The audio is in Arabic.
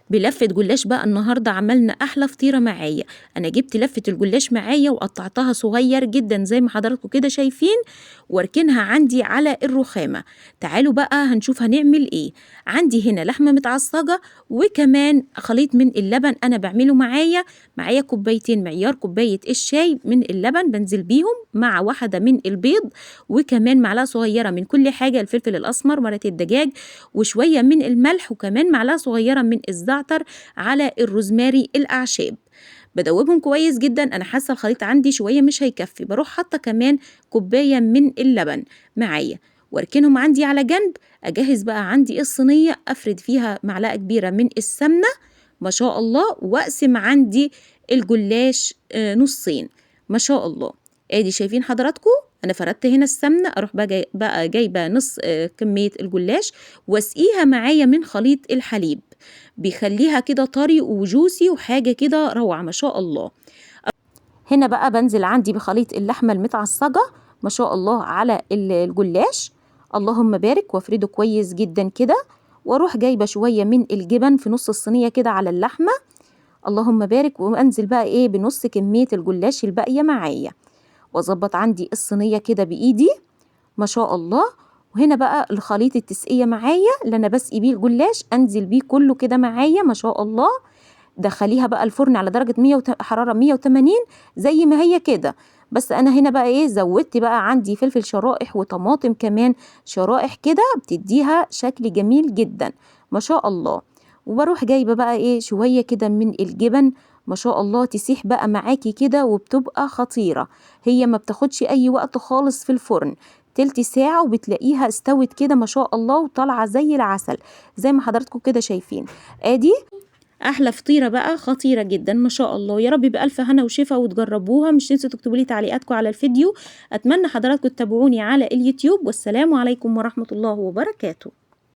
بلفة جلاش بقى النهاردة عملنا أحلى فطيرة معايا. أنا جبت لفة الجلاش معايا وقطعتها صغير جدا زي ما حضراتكم كده شايفين، واركنها عندي على الرخامة. تعالوا بقى هنشوف هنعمل ايه. عندي هنا لحمة متعصجة وكمان خليط من اللبن أنا بعمله معايا كوبايتين معيار كوباية الشاي من اللبن بنزل بيهم مع واحدة من البيض، وكمان معلقة صغيرة من كل حاجة، الفلفل الأسمر، مرقة الدجاج، وشوية من الملح، وكمان معلقة صغيرة من الزعتر على الروزماري الأعشاب. بدوبهم كويس جدا. أنا حاسة الخليط عندي شوية مش هيكفي، بروح حاطة كمان كوباية من اللبن معايا واركنهم عندي على جنب. أجهز بقى عندي الصينية أفرد فيها معلقة كبيرة من السمنة ما شاء الله، وأقسم عندي الجلاش نصين ما شاء الله. ادي شايفين حضراتكم انا فردت هنا السمنه، اروح بقى جايبه نص كميه الجلاش واسقيها معايا من خليط الحليب، بيخليها كده طري وجوسي وحاجه كده روعه ما شاء الله. هنا بقى بنزل عندي بخليط اللحمه المتعصجه ما شاء الله على الجلاش، اللهم بارك، وافرده كويس جدا كده، واروح جايبه شويه من الجبن في نص الصينيه كده على اللحمه، اللهم بارك، وانزل بقى ايه بنص كميه الجلاش الباقيه معايا، واظبط عندي الصينيه كده بايدي ما شاء الله. وهنا بقى الخليط التسقيه معايا اللي انا بسقي بيه الجلاش انزل بيه كله كده معايا ما شاء الله. دخليها بقى الفرن على درجه حراره 180 زي ما هي كده. بس انا هنا بقى ايه زودت بقى عندي فلفل شرائح وطماطم كمان شرائح كده بتديها شكل جميل جدا ما شاء الله. وبروح جايبه بقى ايه شويه كده من الجبن ما شاء الله تسيح بقى معاكي كده وبتبقى خطيرة. هي ما بتاخدش اي وقت خالص في الفرن، تلت ساعة وبتلاقيها استوت كده ما شاء الله وطالعة زي العسل زي ما حضراتكم كده شايفين. ادي احلى فطيرة بقى خطيرة جدا ما شاء الله. يا رب بألف هنا وشفا وتجربوها. مش تنسوا تكتبوا لي تعليقاتكم على الفيديو. اتمنى حضراتكم تتابعوني على اليوتيوب، والسلام عليكم ورحمة الله وبركاته.